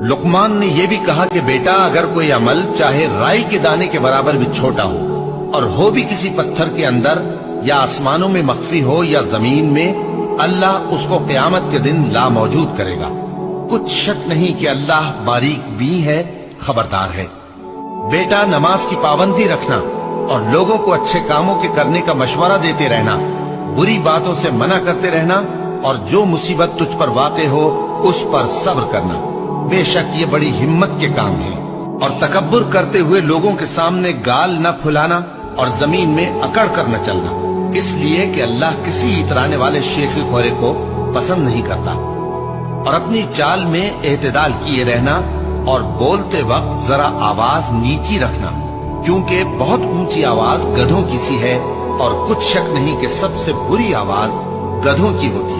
लुकमान ने यह भी कहा कि बेटा, अगर कोई अमल चाहे राई के दाने के बराबर भी छोटा हो और हो भी किसी पत्थर के अंदर या आसमानों में मख्फी हो या जमीन में, अल्लाह उसको क़यामत के दिन ला मौजूद करेगा। कुछ शक नहीं कि अल्लाह बारीक भी है, खबरदार है। बेटा, नमाज की पाबंदी रखना और लोगों को अच्छे कामों के करने का मशवरा देते रहना, बुरी बातों से मना करते रहना और जो मुसीबत तुझ पर वाक़े हो उस पर सब्र करना। बेशक ये बड़ी हिम्मत के काम है। और तकब्बुर करते हुए लोगों के सामने गाल न फुलाना और जमीन में अकड़ कर न चलना, इसलिए कि अल्लाह किसी इतराने वाले शेखी खोरे को पसंद नहीं करता। और अपनी चाल में एतदाल किए रहना और बोलते वक्त जरा आवाज नीची रखना, क्योंकि बहुत ऊंची आवाज गधों की सी है और कुछ शक नहीं कि सबसे बुरी आवाज गधों की होती है।